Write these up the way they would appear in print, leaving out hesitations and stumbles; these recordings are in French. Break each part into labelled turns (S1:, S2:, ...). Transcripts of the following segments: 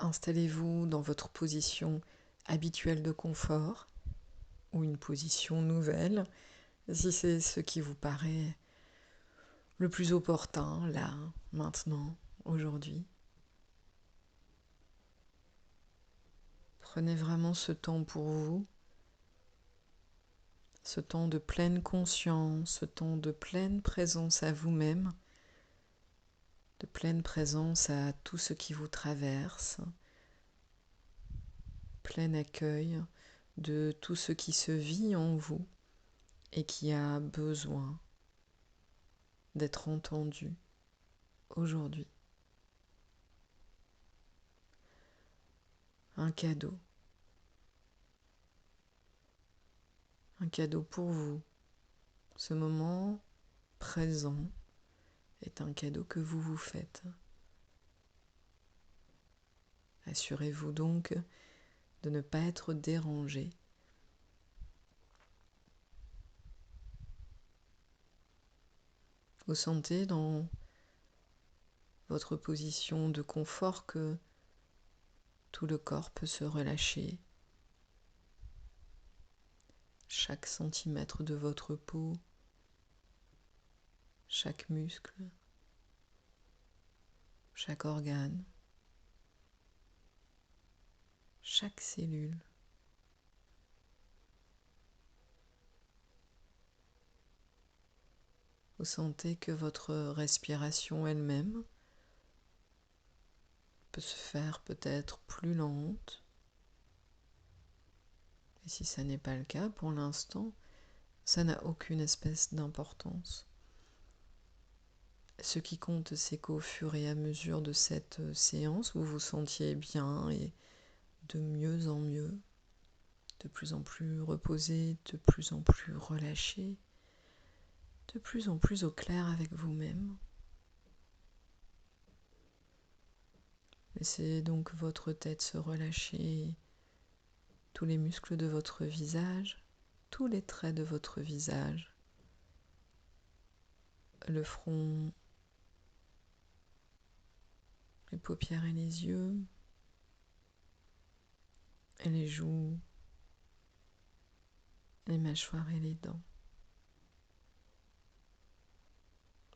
S1: Installez-vous dans votre position habituelle de confort ou une position nouvelle, si c'est ce qui vous paraît le plus opportun, là, maintenant, aujourd'hui. Prenez vraiment ce temps pour vous, ce temps de pleine conscience, ce temps de pleine présence à vous-même, de pleine présence à tout ce qui vous traverse, plein accueil de tout ce qui se vit en vous et qui a besoin d'être entendu aujourd'hui. Un cadeau pour vous. Ce moment présent est un cadeau que vous vous faites. Assurez-vous donc de ne pas être dérangé. Vous sentez dans votre position de confort que tout le corps peut se relâcher. Chaque centimètre de votre peau, chaque muscle, chaque organe, chaque cellule. Vous sentez que votre respiration elle-même peut se faire peut-être plus lente. Et si ça n'est pas le cas pour l'instant, ça n'a aucune espèce d'importance. Ce qui compte, c'est qu'au fur et à mesure de cette séance, vous vous sentiez bien et de mieux en mieux, de plus en plus reposé, de plus en plus relâché, de plus en plus au clair avec vous-même. Laissez donc votre tête se relâcher, tous les muscles de votre visage, tous les traits de votre visage, le front, les paupières et les yeux, et les joues, les mâchoires et les dents.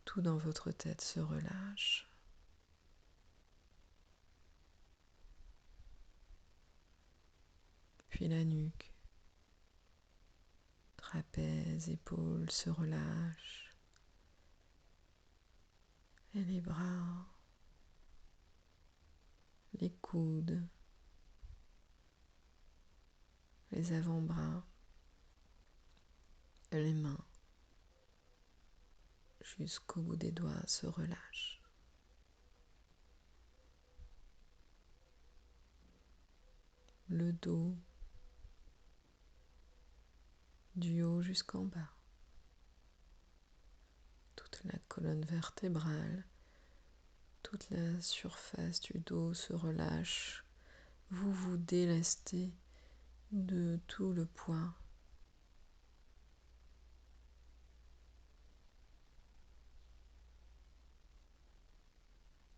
S1: Tout dans votre tête se relâche. Puis la nuque, trapèze, épaules se relâchent. Et les bras, les coudes, les avant-bras, les mains, jusqu'au bout des doigts se relâchent. Le dos, du haut jusqu'en bas. Toute la colonne vertébrale, toute la surface du dos se relâche. Vous vous délestez de tout le poids.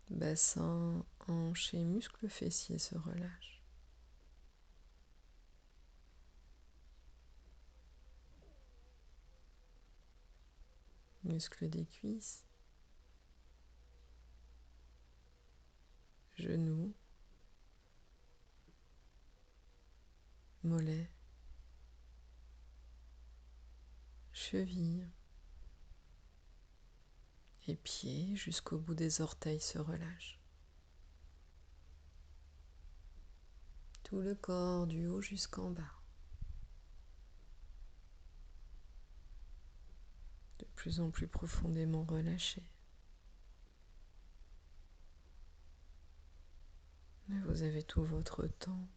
S1: Bassin, hanches et muscles fessiers se relâchent. Muscles des cuisses, genoux, mollets, chevilles et pieds jusqu'au bout des orteils se relâchent. Tout le corps du haut jusqu'en bas. De plus en plus profondément relâché. Mais vous avez tout votre temps.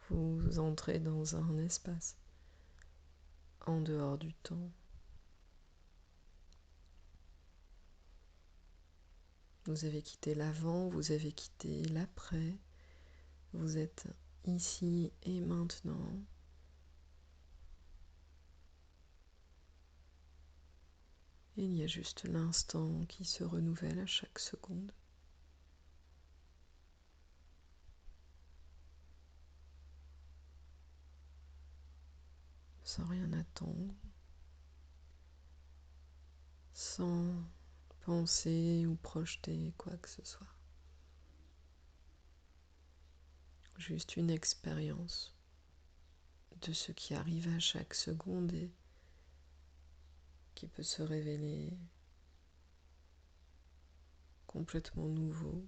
S1: Vous entrez dans un espace en dehors du temps. Vous avez quitté l'avant, vous avez quitté l'après. Vous êtes ici et maintenant. Et il y a juste l'instant qui se renouvelle à chaque seconde. Sans rien attendre, sans penser ou projeter quoi que ce soit. Juste une expérience de ce qui arrive à chaque seconde et qui peut se révéler complètement nouveau.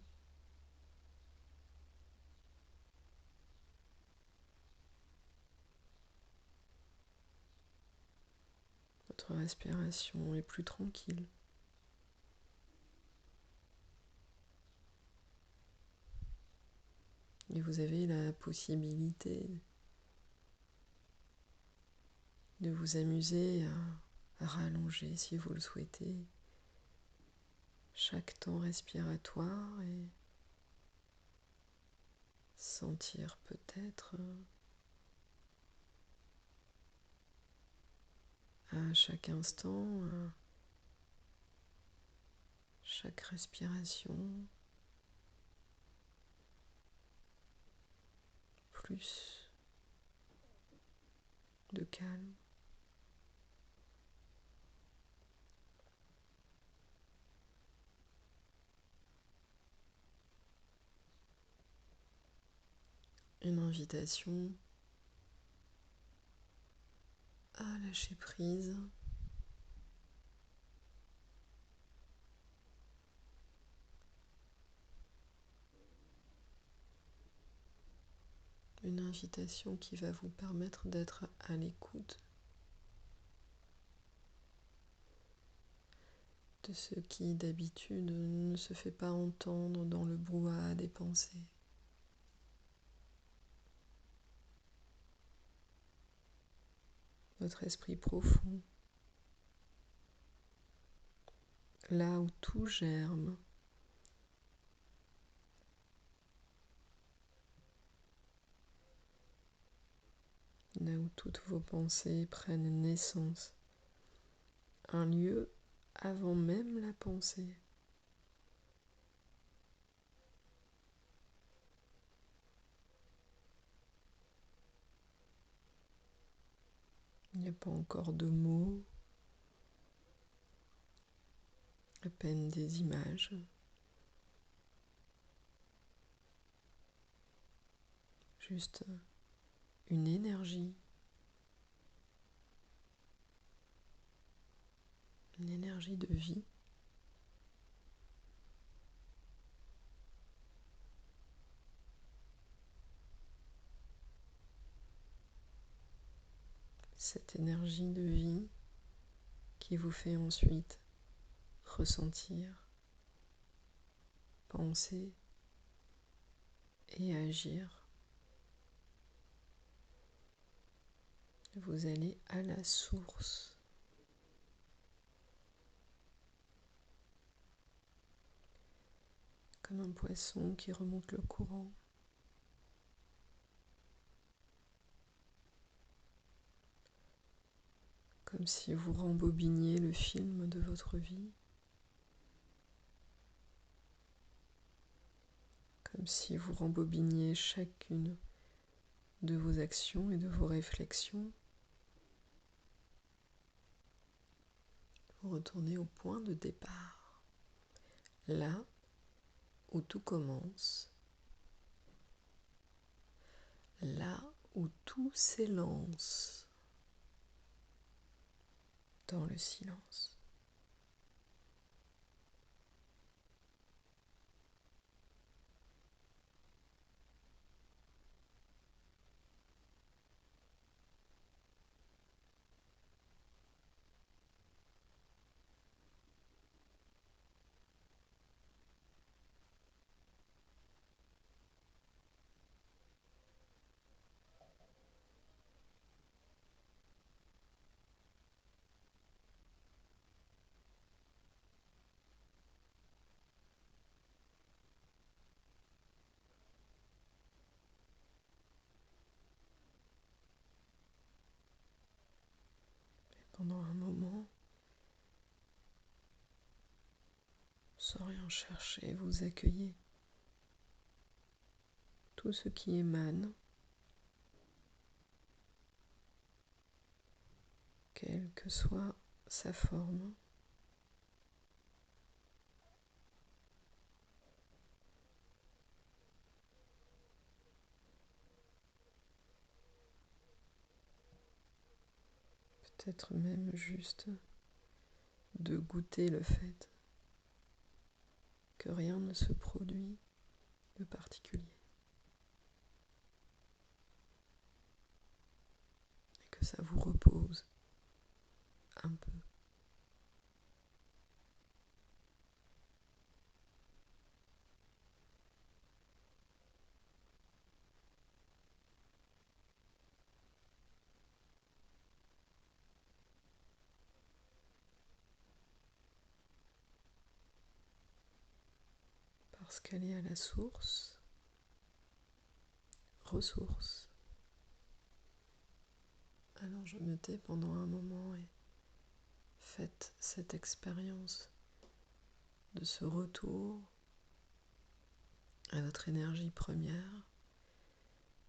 S1: Votre respiration est plus tranquille. Et vous avez la possibilité de vous amuser à rallonger, si vous le souhaitez, chaque temps respiratoire et sentir peut-être à chaque instant, à chaque respiration, plus de calme. Une invitation à lâcher prise, une invitation qui va vous permettre d'être à l'écoute de ce qui d'habitude ne se fait pas entendre dans le brouhaha des pensées. Votre esprit profond, là où tout germe, là où toutes vos pensées prennent naissance, un lieu avant même la pensée. Il n'y a pas encore de mots, à peine des images. Juste une énergie de vie. Cette énergie de vie qui vous fait ensuite ressentir, penser et agir. Vous allez à la source. Comme un poisson qui remonte le courant. Comme si vous rembobiniez le film de votre vie. Comme si vous rembobiniez chacune de vos actions et de vos réflexions. Vous retournez au point de départ. Là où tout commence. Là où tout s'élance. Dans le silence. Pendant un moment, Sans rien chercher, vous accueillez tout ce qui émane, quelle que soit sa forme. Peut-être même juste de goûter le fait que rien ne se produit de particulier et que ça vous repose un peu. Parce qu'elle est à la source, ressource. Alors je me tais pendant un moment et faites cette expérience de ce retour à votre énergie première,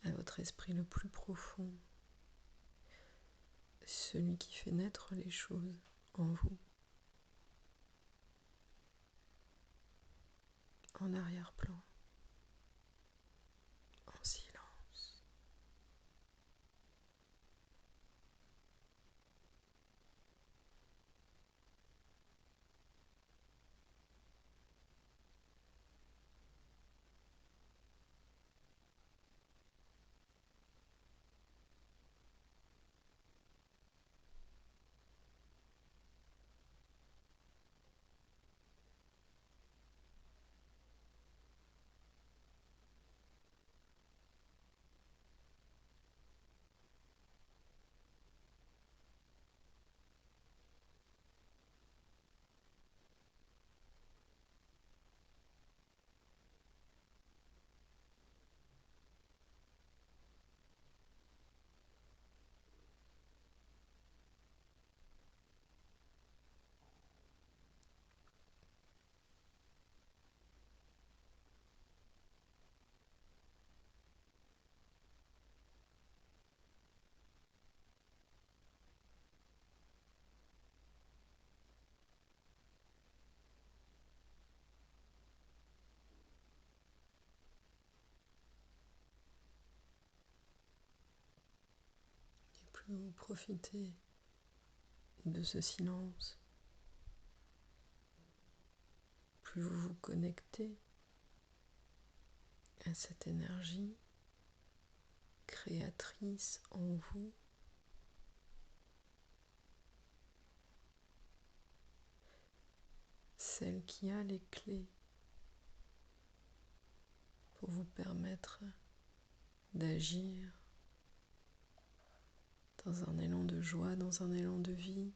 S1: à votre esprit le plus profond, celui qui fait naître les choses en vous, en arrière-plan, en silence. Et plus vous profitez de ce silence, plus vous vous connectez à cette énergie créatrice en vous, celle qui a les clés pour vous permettre d'agir dans un élan de joie, dans un élan de vie.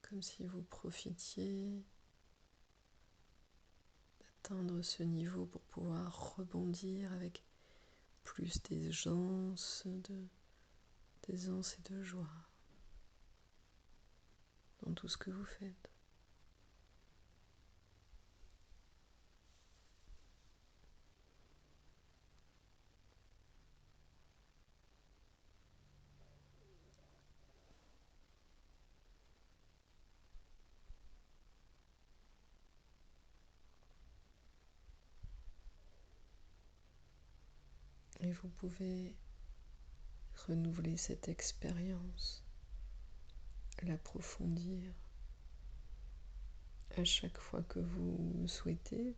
S1: Comme si vous profitiez d'atteindre ce niveau pour pouvoir rebondir avec plus d'aisance et de joie dans tout ce que vous faites. Et vous pouvez renouveler cette expérience, l'approfondir à chaque fois que vous le souhaitez,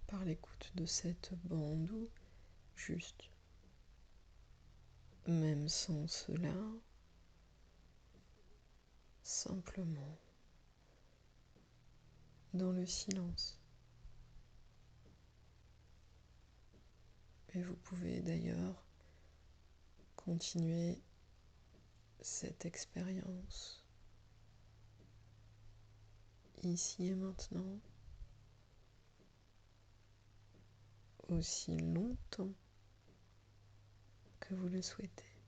S1: par l'écoute de cette bande ou juste, même sans cela, simplement dans le silence. Et vous pouvez d'ailleurs continuer cette expérience ici et maintenant, aussi longtemps que que vous le souhaitez.